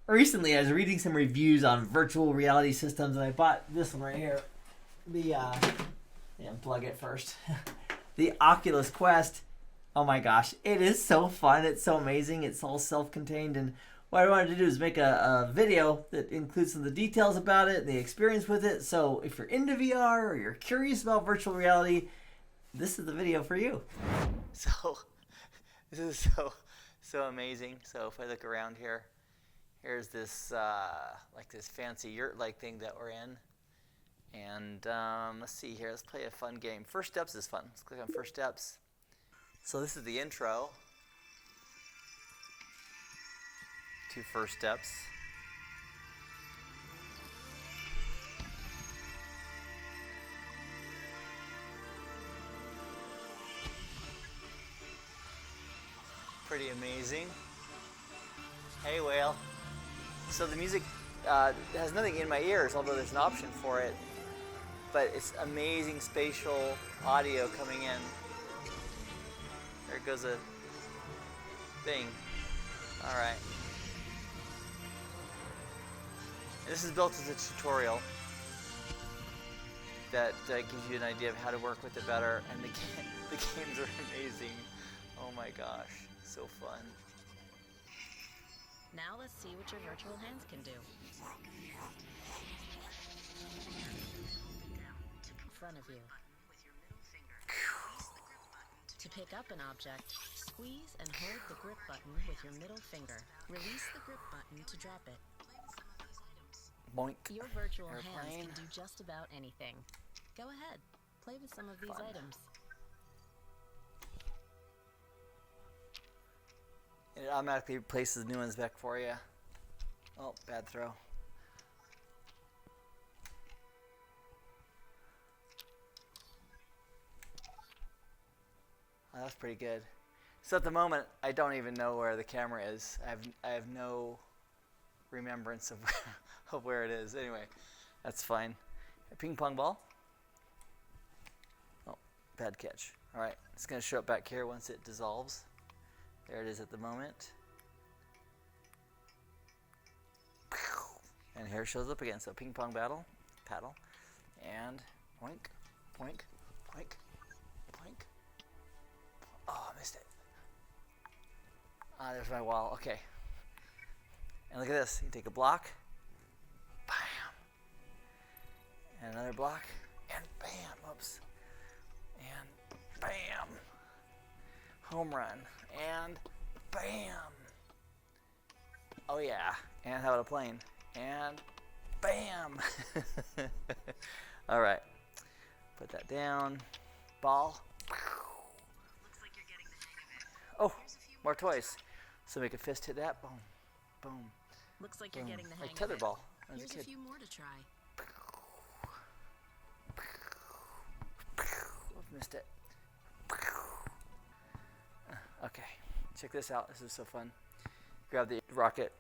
recently I was reading some reviews on virtual reality systems, and I bought this one right here. The plug it first. The Oculus Quest. Oh my gosh, it is so fun. It's so amazing. It's all self-contained, and what I wanted to do is make a video that includes some of the details about it and the experience with it. So if you're into VR or you're curious about virtual reality, this is the video for you. So this is so amazing. So if I look around here, here's this like this fancy yurt-like thing that we're in. And let's see here. Let's play a fun game. First Steps is fun. Let's click on First Steps. So this is the intro to First Steps. Pretty amazing. Hey, whale. So the music has nothing in my ears, although there's an option for it. But it's amazing spatial audio coming in. There goes a thing. All right. And this is built as a tutorial that gives you an idea of how to work with it better. And the games are amazing. Oh my gosh, so fun. Now let's see what your virtual hands can do. In front of you. To pick up an object, squeeze and hold the grip button with your middle finger. Release the grip button to drop it. Boink. Your virtual Airplane. hands can do just about anything. Go ahead, play with some of these Fun. items. It automatically places new ones back for you. Oh, bad throw. Oh, that's pretty good. So at the moment, I don't even know where the camera is. I have no remembrance of where it is. Anyway, that's fine. A ping pong ball. Oh, bad catch. All right, it's going to show up back here once it dissolves. There it is at the moment. And here it shows up again. So ping pong paddle, and poink, poink, poink, poink. Oh, I missed it. Ah, there's my wall. Okay. And look at this. You take a block, bam, and another block, and bam. Oops. And bam. Home run. And bam. Oh yeah. And how about a plane? And bam. All right. Put that down. Ball. Looks like you're getting the hang of it. Oh, more toys. So make a fist hit that. Boom. Boom. Looks like you're Boom. getting the hang Like of it. tetherball as a Here's a kid. few more to try. I've missed it. Okay, check this out. This is so fun. Grab the rocket,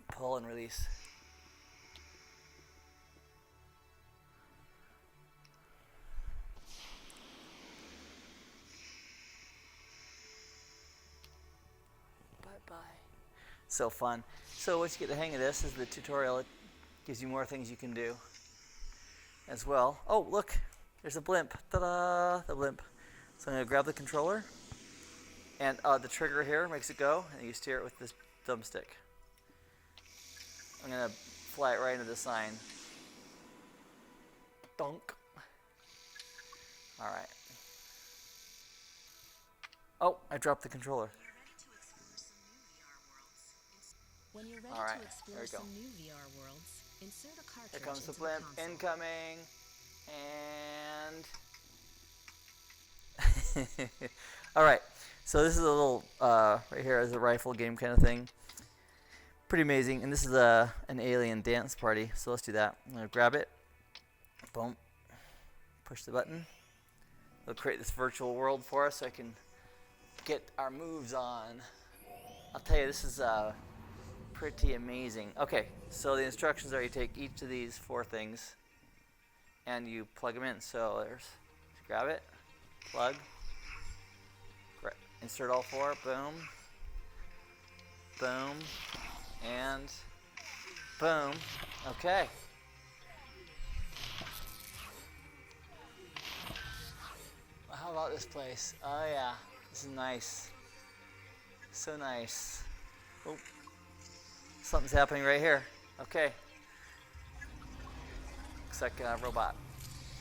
pull and release. Bye-bye. So fun. So once you get the hang of this, is the tutorial. It gives you more things you can do as well. Oh, look, there's a blimp. Ta-da! The blimp. So I'm going to grab the controller, and the trigger here makes it go, and you steer it with this thumbstick. I'm going to fly it right into the sign. Donk. All right. Oh, I dropped the controller. When you're ready All right, to explore there we go. some new VR worlds, insert a cartridge Here comes the into blimp. console. Incoming. And all right. So this is a little right here is a rifle game kind of thing. Pretty amazing. And this is an alien dance party. So let's do that. I'm gonna grab it. Boom. Push the button. It'll create this virtual world for us so I can get our moves on. I'll tell you, this is pretty amazing. Okay, so the instructions are you take each of these 4 things and you plug them in. So there's, grab it, plug, insert all 4, boom, boom, and Boom. Okay. Well, how about this place? Oh yeah, this is nice. So nice. Oh, something's happening right here. Okay. Looks like a robot.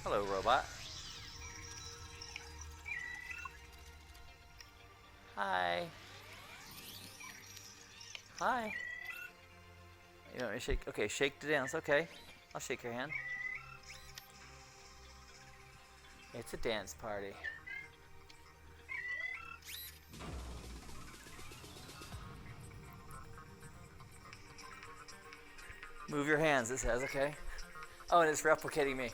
Hello, robot. Hi. Hi. You want me to shake? Okay, shake to dance. Okay. I'll shake your hand. It's a dance party. Move your hands, it says, okay. Oh, and it's replicating me.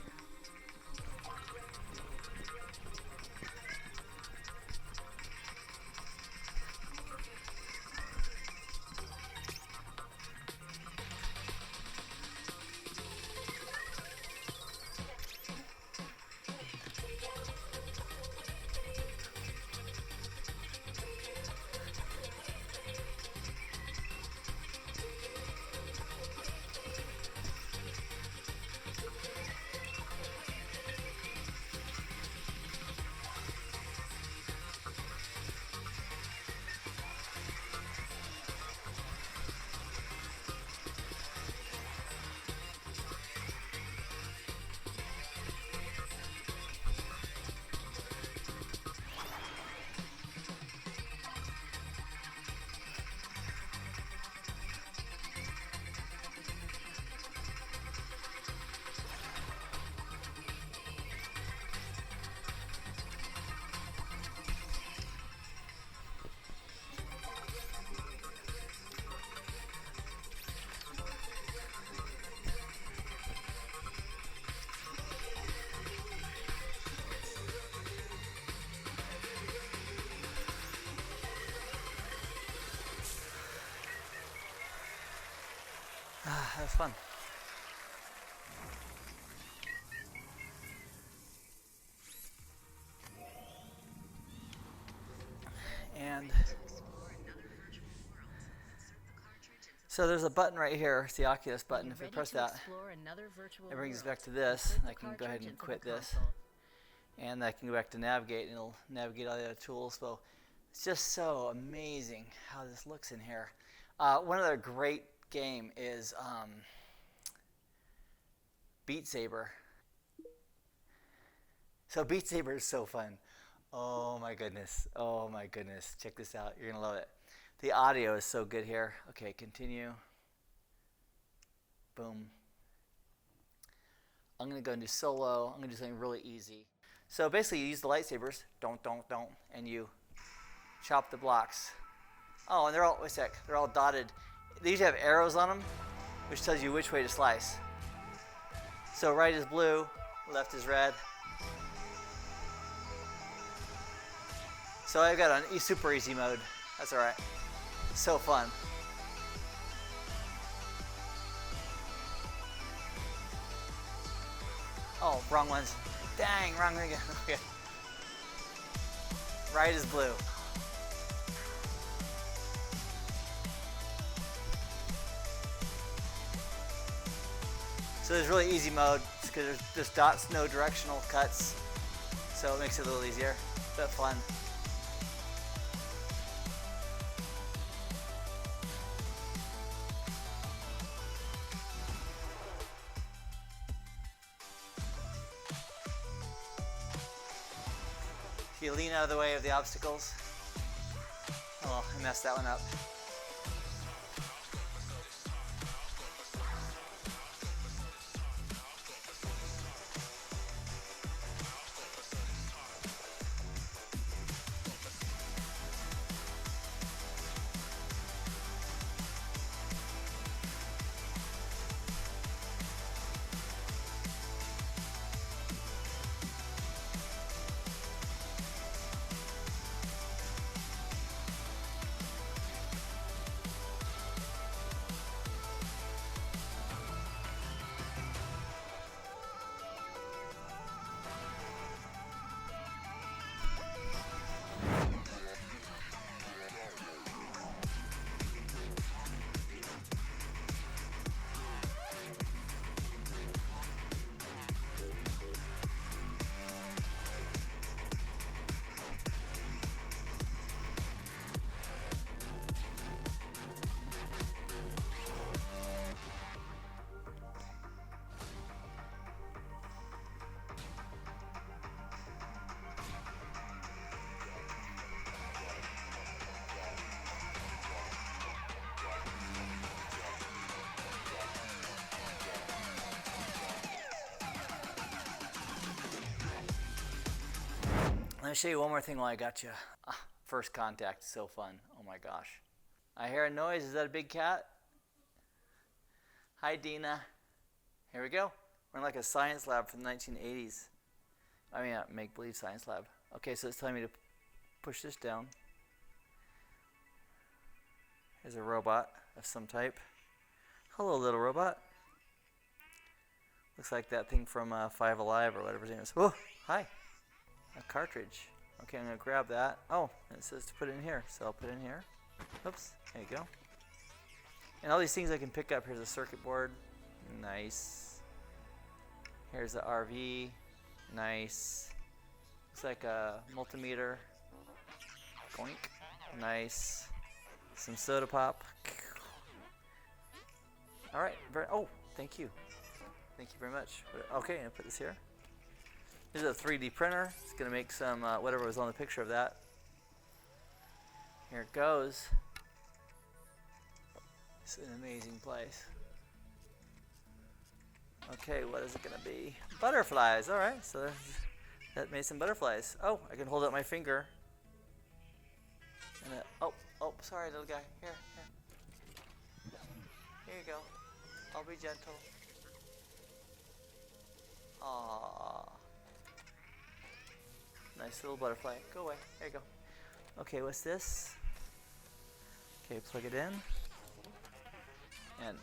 That was fun. And so there's a button right here. It's the Oculus button. If I press that, it brings us back to this. I can go ahead and quit this. And I can go back to navigate, and it'll navigate all the other tools. So it's just so amazing how this looks in here. One other great game is Beat Sabre. So Beat Sabre is so fun. Oh my goodness. Oh my goodness. Check this out. You're going to love it. The audio is so good here. Okay, continue. Boom. I'm going to go and do solo. I'm going to do something really easy. So basically you use the lightsabers. Don't. And you chop the blocks. Oh, and they're all, wait a sec. They're all dotted. They usually have arrows on them, which tells you which way to slice. So right is blue, left is red. So I've got on super easy mode. That's all right. So fun. Oh, wrong ones. Dang, wrong again. Okay. Right is blue. So there's really easy mode because there's just dots, no directional cuts. So it makes it a little easier, but fun. You lean out of the way of the obstacles. Oh, I messed that one up. me show you one more thing while I got you. First contact is so fun. Oh my gosh. I hear a noise. Is that a big cat? Hi, Dina. Here we go. We're in like a science lab from the 1980s. I mean, make-believe science lab. Okay, so it's telling me to push this down. Here's a robot of some type. Hello, little robot. Looks like that thing from Five Alive or whatever his name is. Oh, hi. A cartridge. Okay, I'm going to grab that. Oh, and it says to put it in here. So I'll put it in here. Oops, there you go. And all these things I can pick up. Here's a circuit board. Nice. Here's the RV. Nice. Looks like a multimeter. Boink. Nice. Some soda pop. Alright. Oh, thank you. Thank you very much. Okay, I'm going to put this here. This is a 3D printer. It's going to make some, whatever was on the picture of that. Here it goes. It's an amazing place. Okay, what is it going to be? Butterflies. All right, so that made some butterflies. Oh, I can hold up my finger. And oh, sorry, little guy. Here. Here you go. I'll be gentle. Aww. Nice little butterfly. Go away. There you go. Okay, what's this? Okay, plug it in. And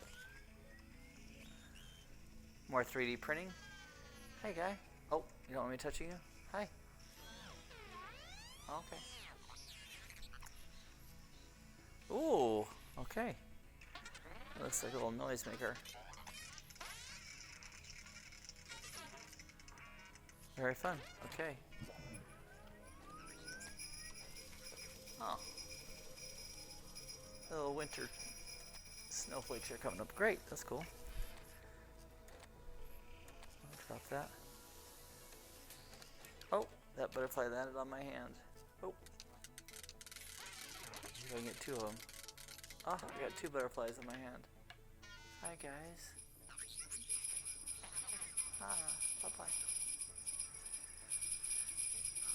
more 3D printing. Hey, guy. Oh, you don't want me touching you? Hi. Okay. Ooh, okay. That looks like a little noisemaker. Very fun. Okay. Oh. Little winter snowflakes are coming up. Great. That's cool. I'll drop that. Oh, that butterfly landed on my hand. Oh. I can get two of them. Oh, I got two butterflies on my hand. Hi, guys. Bye-bye.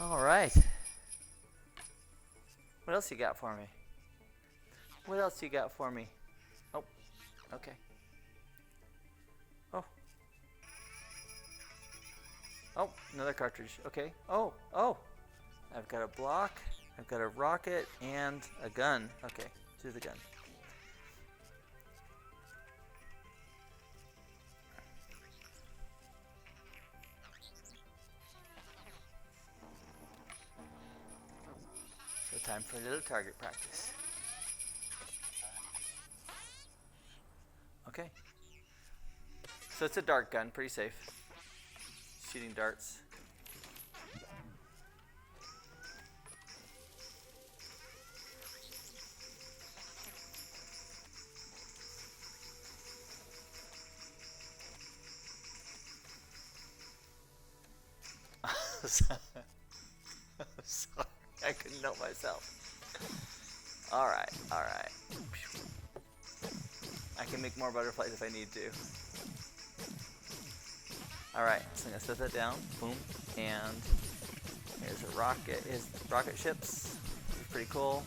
All right. What else you got for me? What else you got for me? Oh, okay. Oh, another cartridge. Okay. Oh. I've got a block, I've got a rocket, and a gun. Okay, do the gun. So time for a little target practice. Okay. So it's a dart gun, pretty safe. Shooting darts. Sorry, I couldn't help myself. All right. I can make more butterflies if I need to. All right, so I'm gonna set that down. Boom, and here's a rocket. Here's rocket ships. Pretty cool.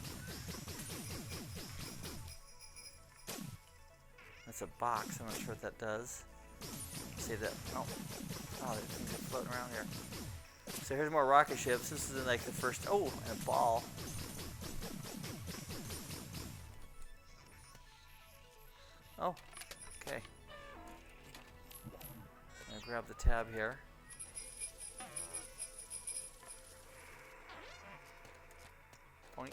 That's a box. I'm not sure what that does. Save that. Oh, there's things are floating around here. So here's more rocket ships. This is like the first. Oh, and a ball. Oh, okay. I'm gonna grab the tab here. Boink.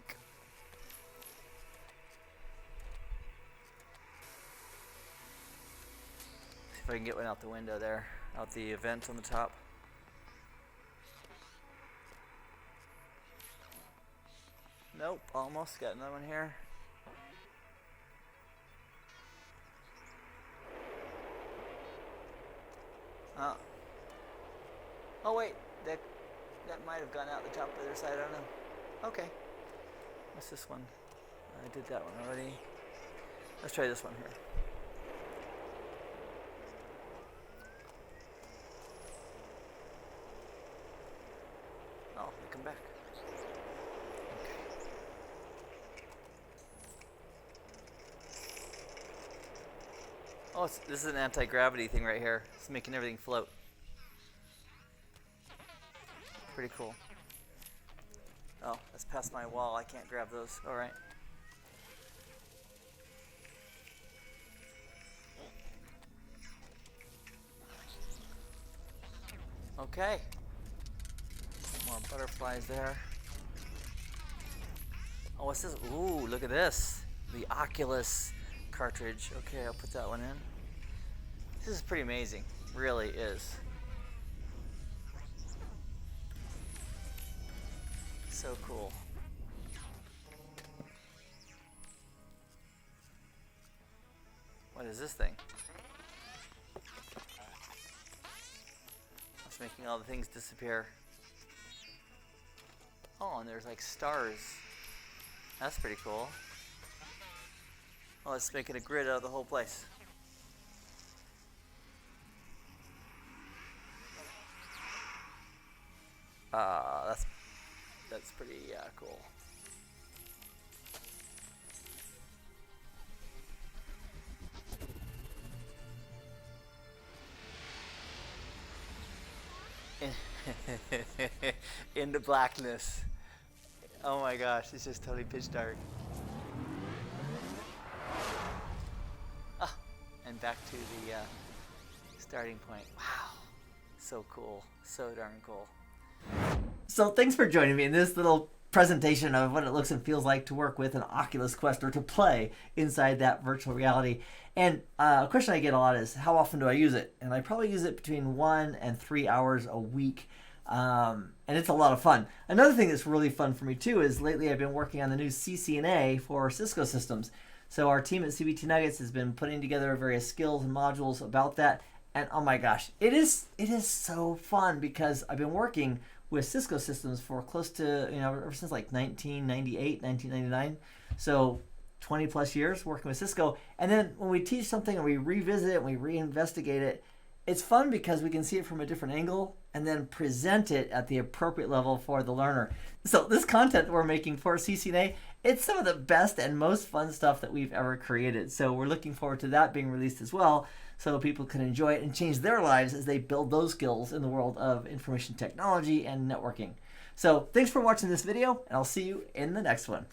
See if I can get one out the window there, out the vent on the top. Nope, almost got another one here. Oh wait, that might have gone out the top of the other side, I don't know. Okay. What's this one? I did that one already. Let's try this one here. Oh, they come back. Oh, this is an anti-gravity thing right here. It's making everything float. Pretty cool. Oh, that's past my wall. I can't grab those. All right. Okay. More butterflies there. Oh, what's this? Ooh, look at this. The Oculus Cartridge. Okay, I'll put that one in. This is pretty amazing. Really is. So cool. What is this thing? It's making all the things disappear. Oh, and there's like stars. That's pretty cool. Oh, it's making a grid out of the whole place. That's pretty cool. Into blackness. Oh my gosh, it's just totally pitch dark. Ah, and back to the starting point. Wow, so cool, so darn cool. So thanks for joining me in this little presentation of what it looks and feels like to work with an Oculus Quest or to play inside that virtual reality. And a question I get a lot is, how often do I use it? And I probably use it between 1 and 3 hours a week. And it's a lot of fun. Another thing that's really fun for me too is lately I've been working on the new CCNA for Cisco systems. So our team at CBT Nuggets has been putting together various skills and modules about that. And oh my gosh, it is so fun because I've been working with Cisco systems for close to, ever since like 1998, 1999. So 20 plus years working with Cisco. And then when we teach something and we revisit it and we reinvestigate it, it's fun because we can see it from a different angle and then present it at the appropriate level for the learner. So this content we're making for CCNA, it's some of the best and most fun stuff that we've ever created. So we're looking forward to that being released as well, so people can enjoy it and change their lives as they build those skills in the world of information technology and networking. So thanks for watching this video, and I'll see you in the next one.